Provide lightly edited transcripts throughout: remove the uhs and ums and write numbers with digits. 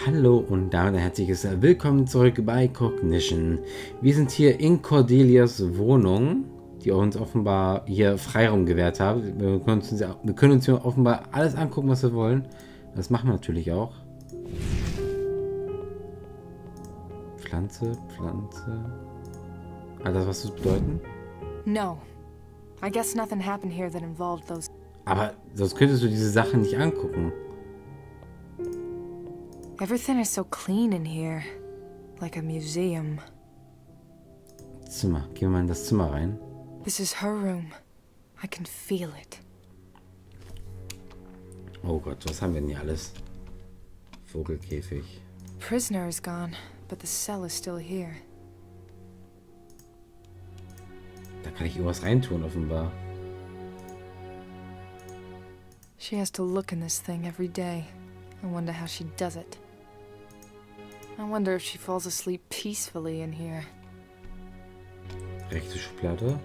Hallo und damit ein herzliches Willkommen zurück bei Cognition. Wir sind hier in Cordelias Wohnung, die uns offenbar hier Freiraum gewährt hat. Wir können uns hier offenbar alles angucken, was wir wollen. Das machen wir natürlich auch. Pflanze. Hat das was zu bedeuten? No. I guess nothing happened here that involved those. Aber sonst könntest du diese Sachen nicht angucken. Everything is so clean in here. Like a museum. Zimmer. Gehen wir mal in das Zimmer rein. This is her room. I can feel it. Oh Gott, was haben wir denn hier alles? Vogelkäfig. Prisoner is gone, but the cell is still here. Da kann ich irgendwas reintun, offenbar. She has to look in this thing every day. I wonder how she does it. I wonder if she falls asleep peacefully in here. Rechte Schublade.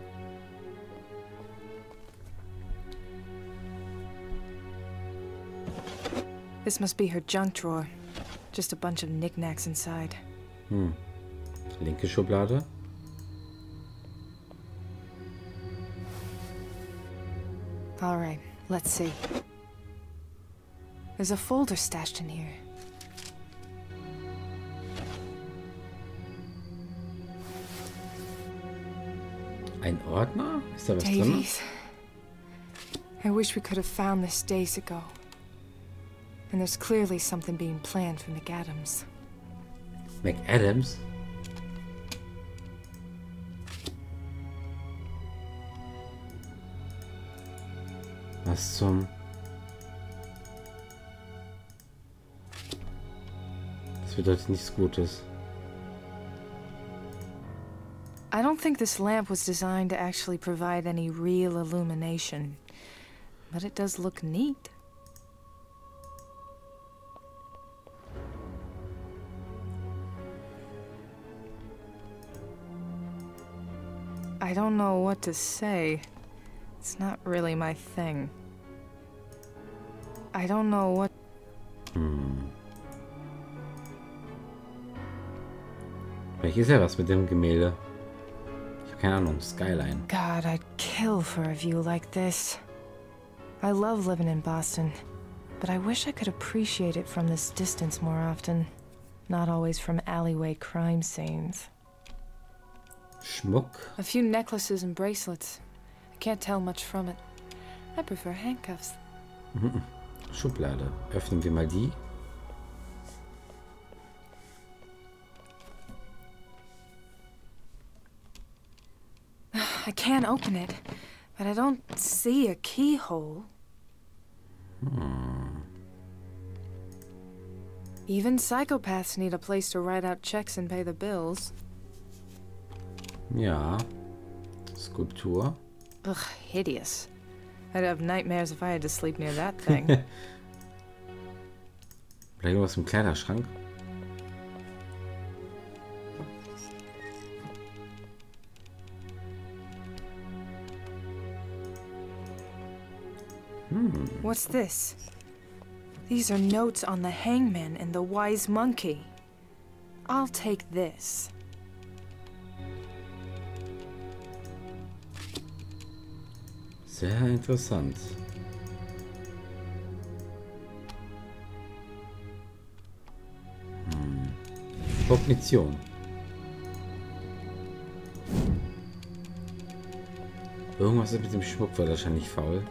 This must be her junk drawer. Just a bunch of knickknacks inside. Linke Schublade. All right, let's see. There's a folder stashed in here. Ein Ordner? Ist da was drin? Davies. I wish we could have found this days ago. And there's clearly something being planned for McAdams. McAdams? Was zum... Das bedeutet nichts Gutes. I don't think this lamp was designed to actually provide any real illumination. But it does look neat. I don't know what to say. It's not really my thing. I don't know what... Vielleicht ist ja was mit dem Gemälde. Ich habe keine Ahnung. Skyline. God, I'd kill for a view like this. I love living in Boston, but I wish I could appreciate it from this distance more often. Not always from alleyway crime scenes. Schmuck. A few necklaces and bracelets. I can't tell much from it. I prefer handcuffs. Schublade. Öffnen wir mal die. I can't open it, but I don't see a keyhole. Even psychopaths need a place to write out checks and pay the bills. Ja. Skulptur. Ugh, hideous. I'd have nightmares if I had to sleep near that thing. Vielleicht was im Kleiderschrank. What's this? These are notes on the hangman and the wise monkey. I'll take this. Sehr interessant. Cognition. Irgendwas ist mit dem Schmuck wahrscheinlich faul.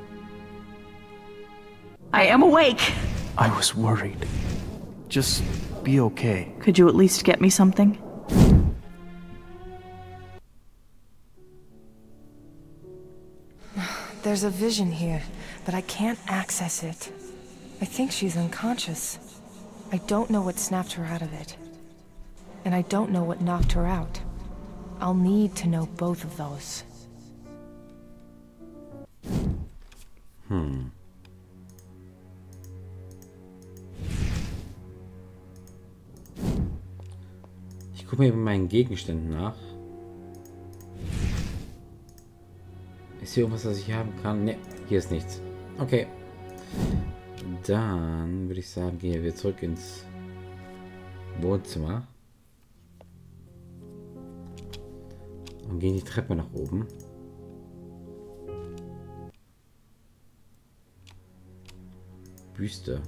I am awake. I was worried. Just be okay. Could you at least get me something? There's a vision here, but I can't access it. I think she's unconscious. I don't know what snapped her out of it. And I don't know what knocked her out. I'll need to know both of those. Ich gucke mir bei meinen Gegenständen nach. Ist hier irgendwas, was ich haben kann? Ne, hier ist nichts. Okay. Dann würde ich sagen, gehen wir zurück ins Wohnzimmer. Und gehen die Treppe nach oben. Büste.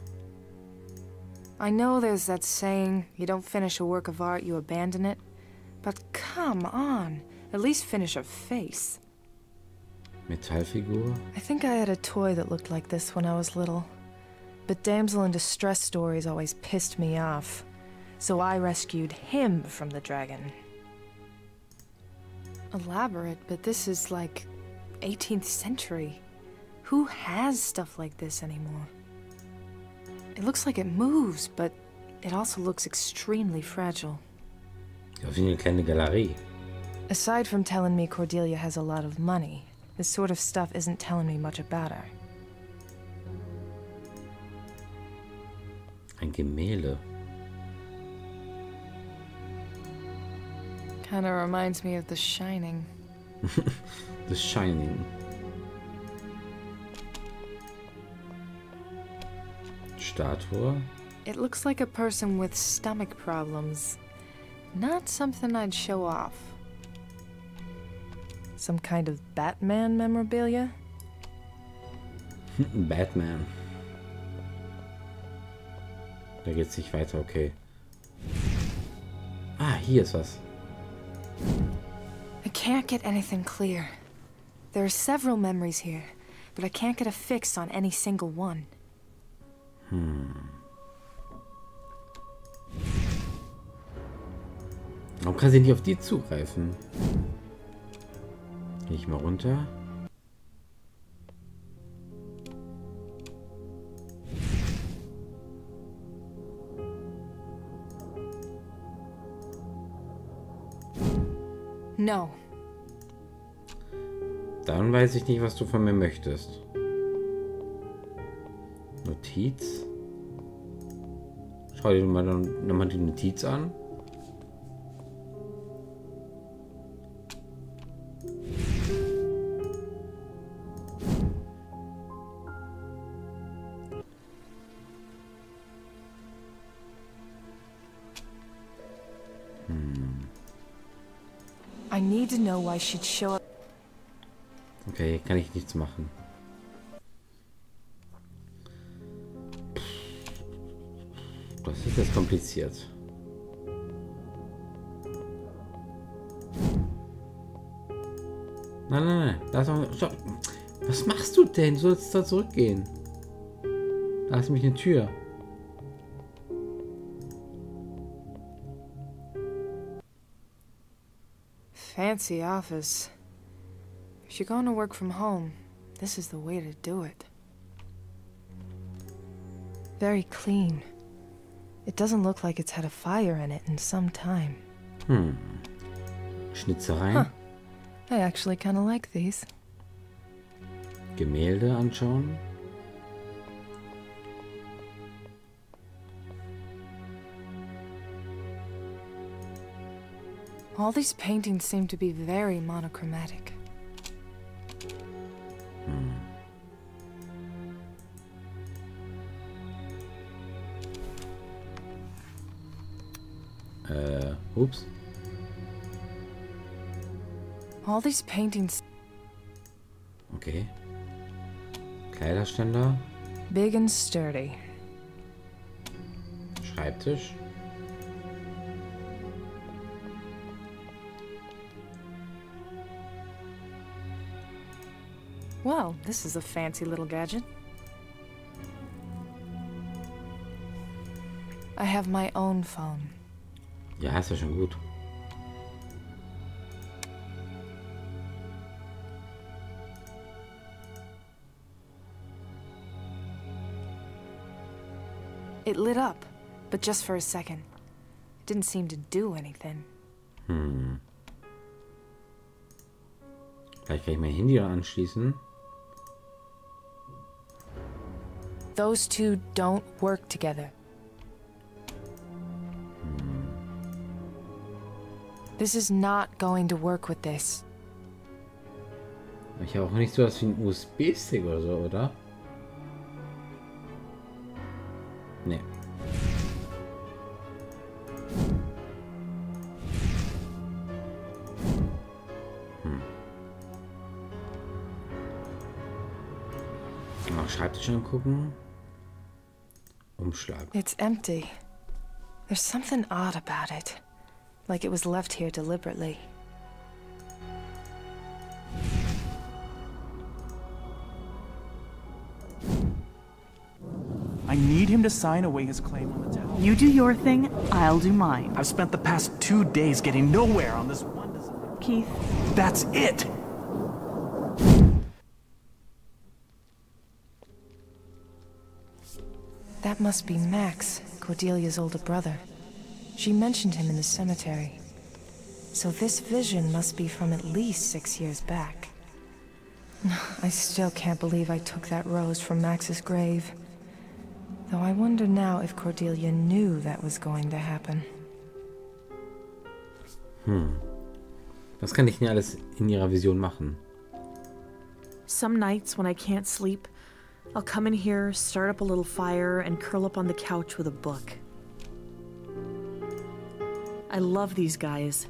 I know there's that saying, you don't finish a work of art, you abandon it. But come on, at least finish a face. Metallfigur. I think I had a toy that looked like this when I was little. But damsel in distress stories always pissed me off. So I rescued him from the dragon. Elaborate, but this is like 18th century. Who has stuff like this anymore? It looks like it moves, but it also looks extremely fragile. Ja, wie eine kleine Galerie. Aside from telling me Cordelia has a lot of money, this sort of stuff isn't telling me much about her. Ein Gemälde. Kinda reminds me of The Shining. The Shining. Statue. It looks like a person with stomach problems. Not something I'd show off. Some kind of Batman memorabilia? Batman. Da geht's nicht weiter, okay. Ah, hier ist was. I can't get anything clear. There are several memories here, but I can't get a fix on any single one. Warum kann sie nicht auf die zugreifen? Gehe ich mal runter. No. Dann weiß ich nicht, was du von mir möchtest. Notiz. Schau dir nochmal die Notiz an. I need to know why she'd show up. Okay, hier kann ich nichts machen. Das ist jetzt kompliziert. Nein, nein, nein. Lass doch, stopp. Was machst du denn? Du sollst da zurückgehen. Da ist nämlich eine Tür. Fancy office. If you're going to work from home, this is the way to do it. Very clean. It doesn't look like it's had a fire in it in some time. Schnitzereien. Huh. I actually kind of like these. Gemälde anschauen. All these paintings seem to be very monochromatic. Ups. All these paintings... Okay. Kleiderständer. Big and sturdy. Schreibtisch. Well, this is a fancy little gadget. I have my own phone. Ja, ist ja schon gut. It lit up, but just for a second. It didn't seem to do anything. Vielleicht kann ich mein Handy da anschließen. Those two don't work together. This is not going to work with this. Ich habe auch nicht so was wie ein USB-Stick oder so, oder? Nee. Schreibtisch angucken. Umschlag. It's empty. There's something odd about it. Like it was left here deliberately. I need him to sign away his claim on the tower. You do your thing, I'll do mine. I've spent the past 2 days getting nowhere on this one design. Keith. That's it! That must be Max, Cordelia's older brother. She mentioned him in the cemetery. So this vision must be from at least 6 years back. I still can't believe I took that rose from Max's grave. Though I wonder now if Cordelia knew that was going to happen. Was kann ich denn alles in ihrer Vision machen? Some nights when I can't sleep, I'll come in here, start up a little fire, and curl up on the couch with a book. I love these guys.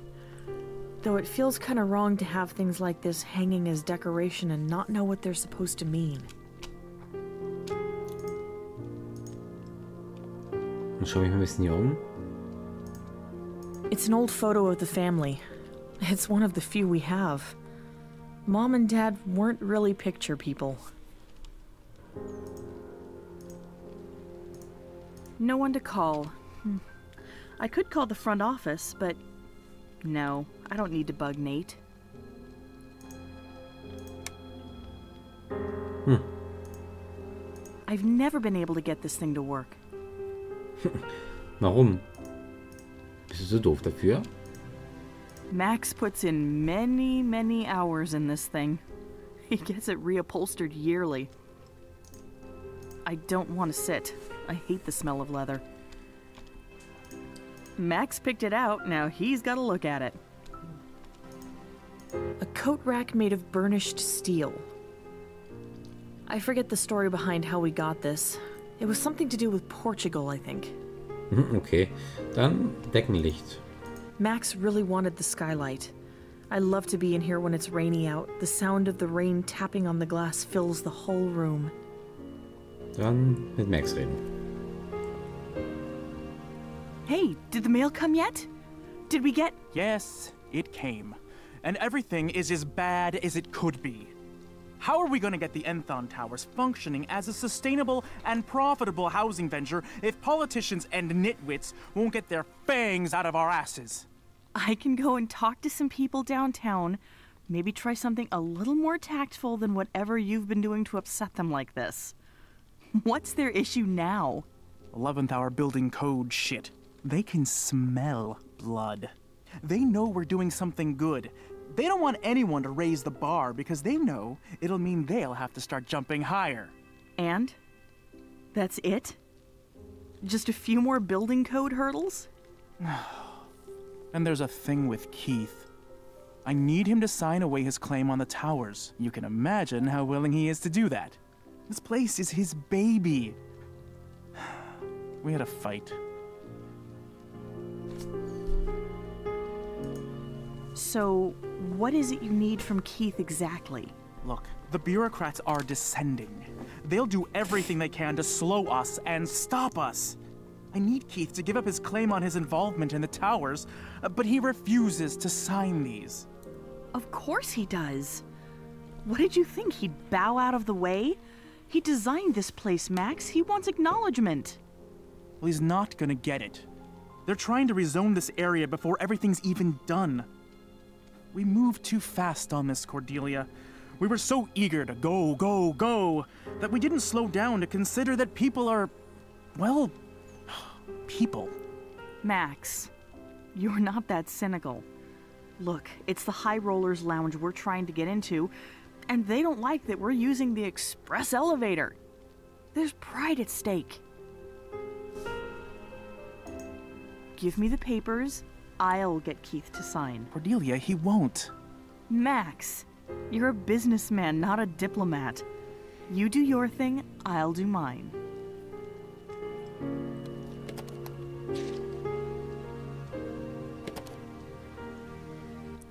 Though it feels kind of wrong to have things like this hanging as decoration and not know what they're supposed to mean. Dann schaue ich mal ein bisschen hier um. It's an old photo of the family. It's one of the few we have. Mom and Dad weren't really picture people. No one to call. I could call the front office, but no, I don't need to bug Nate. I've never been able to get this thing to work. Warum? Bist du so doof dafür? Max puts in many hours in this thing. He gets it reupholstered yearly. I don't want to sit. I hate the smell of leather. Max picked it out, now he's got to look at it. A coat rack made of burnished steel. I forget the story behind how we got this. It was something to do with Portugal, I think. Okay, dann Deckenlicht. Max really wanted the skylight. I love to be in here when it's rainy out. The sound of the rain tapping on the glass fills the whole room. Dann mit Max reden. Hey, did the mail come yet? Did we get... Yes, it came. And everything is as bad as it could be. How are we going to get the Enthon Towers functioning as a sustainable and profitable housing venture if politicians and nitwits won't get their fangs out of our asses? I can go and talk to some people downtown. Maybe try something a little more tactful than whatever you've been doing to upset them like this. What's their issue now? 11th hour building code shit. They can smell blood. They know we're doing something good. They don't want anyone to raise the bar because they know it'll mean they'll have to start jumping higher. And? That's it? Just a few more building code hurdles? And there's a thing with Keith. I need him to sign away his claim on the towers. You can imagine how willing he is to do that. This place is his baby. We had a fight. So, what is it you need from Keith exactly? Look, the bureaucrats are descending. They'll do everything they can to slow us and stop us. I need Keith to give up his claim on his involvement in the towers, but he refuses to sign these. Of course he does. What did you think? He'd bow out of the way? He designed this place, Max. He wants acknowledgement. Well, he's not gonna get it. They're trying to rezone this area before everything's even done. We moved too fast on this, Cordelia. We were so eager to go, go, go, that we didn't slow down to consider that people are, well, people. Max, you're not that cynical. Look, it's the High Rollers Lounge we're trying to get into, and they don't like that we're using the express elevator. There's pride at stake. Give me the papers. I'll get Keith to sign. Cordelia, he won't. Max, you're a businessman, not a diplomat. You do your thing, I'll do mine.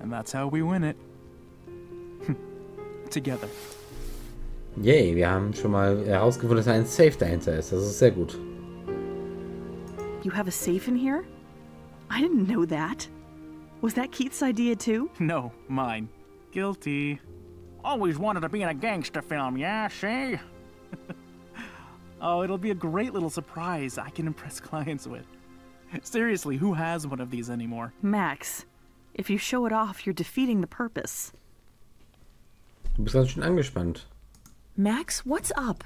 And that's how we win it. Together. Yay, wir haben schon mal herausgefunden, dass ein Safe dahinter ist. Das ist sehr gut. You have a safe in here? I didn't know that. Was that Keith's idea too? No, mine. Guilty. Always wanted to be in a gangster film, yeah, see? Oh, it'll be a great little surprise I can impress clients with. Seriously, who has one of these anymore? Max, if you show it off, you're defeating the purpose. Du bist ganz schön angespannt. Max, what's up?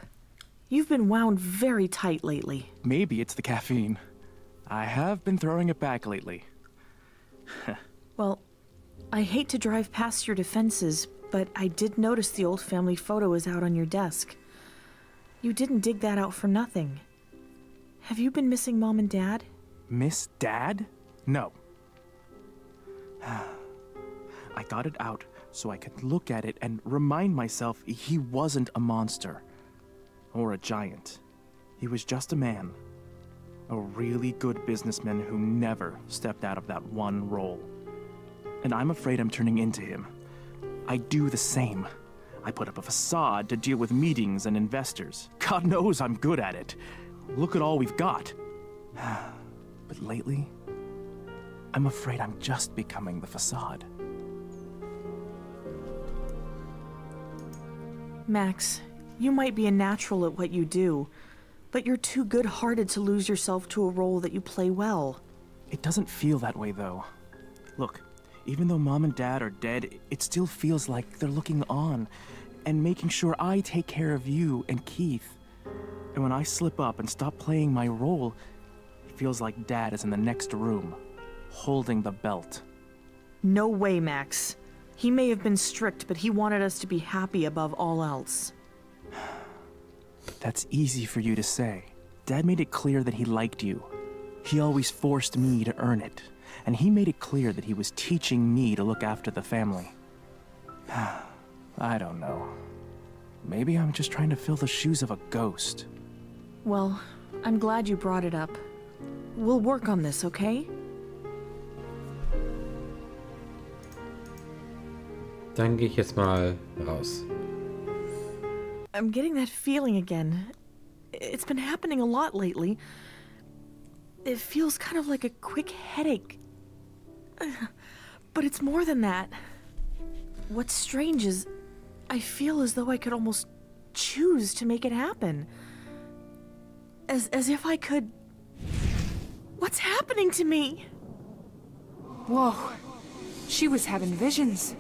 You've been wound very tight lately. Maybe it's the caffeine. I have been throwing it back lately. Well, I hate to drive past your defenses, but I did notice the old family photo is out on your desk. You didn't dig that out for nothing. Have you been missing Mom and Dad? Miss Dad? No. I got it out so I could look at it and remind myself he wasn't a monster. Or a giant. He was just a man. A really good businessman who never stepped out of that one role. And I'm afraid I'm turning into him. I do the same. I put up a facade to deal with meetings and investors. God knows I'm good at it. Look at all we've got. But lately, I'm afraid I'm just becoming the facade. Max, you might be a natural at what you do, but you're too good-hearted to lose yourself to a role that you play well. It doesn't feel that way, though. Look, even though Mom and Dad are dead, it still feels like they're looking on and making sure I take care of you and Keith. And when I slip up and stop playing my role, it feels like Dad is in the next room, holding the belt. No way, Max. He may have been strict, but he wanted us to be happy above all else. That's easy for you to say. Dad made it clear that he liked you. He always forced me to earn it. And he made it clear that he was teaching me to look after the family. I don't know. Maybe I'm just trying to fill the shoes of a ghost. Well, I'm glad you brought it up. We'll work on this, okay? Dann gehe ich jetzt mal raus. I'm getting that feeling again. It's been happening a lot lately. It feels kind of like a quick headache. But it's more than that. What's strange is I feel as though I could almost choose to make it happen. As if I could... What's happening to me? Whoa. She was having visions.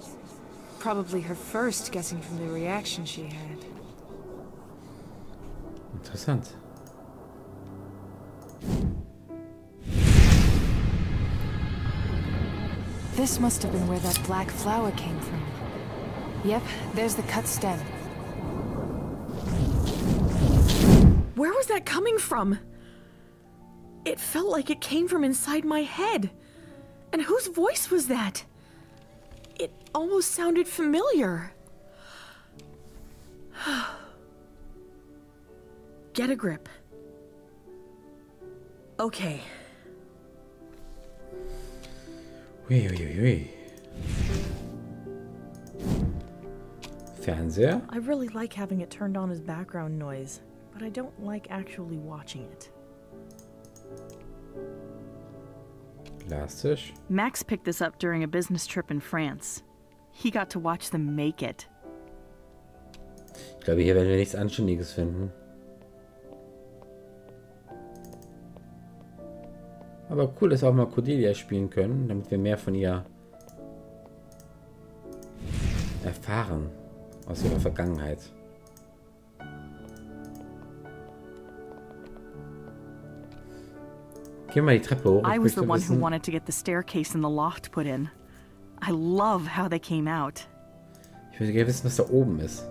Probably her first, guessing from the reaction she had. Interessant. This must have been where that black flower came from. Yep, there's the cut stem. Where was that coming from? It felt like it came from inside my head. And whose voice was that? It almost sounded familiar. Get a grip. Okay. Ui. Fernseher? I really like having it turned on as background noise, but I don't like actually watching it. Glastisch? Max picked this up during a business trip in France. He got to watch them make it. Ich glaube, hier werden wir nichts Anständiges finden. Aber cool, dass wir auch mal Cordelia spielen können, damit wir mehr von ihr erfahren. Aus ihrer Vergangenheit. Gehen wir mal die Treppe hoch. I was the one who wanted to get the staircase in the loft put in. I love how they came out. Ich würde gerne wissen, was da oben ist.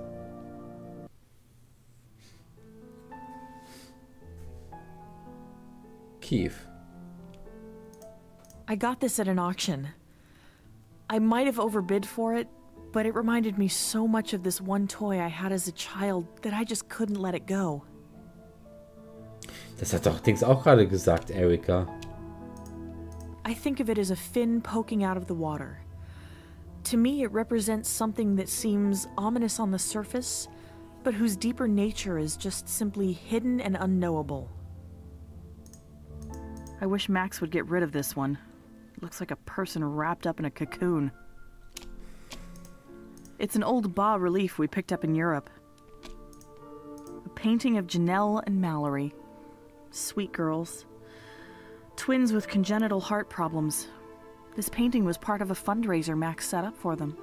Keith. I got this at an auction. I might have overbid for it, but it reminded me so much of this one toy I had as a child that I just couldn't let it go. Das hat doch Dings auch gerade gesagt, Erika. I think of it as a fin poking out of the water. To me, it represents something that seems ominous on the surface, but whose deeper nature is just simply hidden and unknowable. I wish Max would get rid of this one. It looks like a person wrapped up in a cocoon. It's an old bas-relief we picked up in Europe. A painting of Janelle and Mallory. Sweet girls. Twins with congenital heart problems. This painting was part of a fundraiser Max set up for them.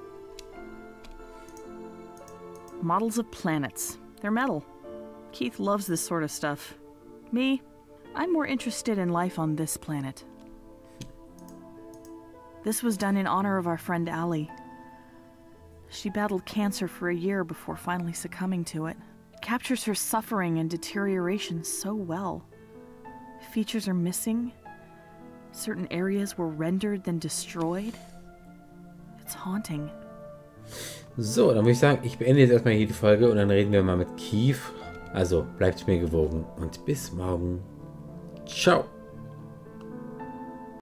Models of planets. They're metal. Keith loves this sort of stuff. Me, I'm more interested in life on this planet. This was done in honor of our friend Allie. She battled cancer for a year before finally succumbing to it. It captures her suffering and deterioration so well. Features are missing. Certain areas were rendered, then destroyed. It's haunting. So, dann würde ich sagen, ich beende jetzt erstmal hier die Folge und dann reden wir mal mit Keith. Also, bleibt mir gewogen und bis morgen. Ciao.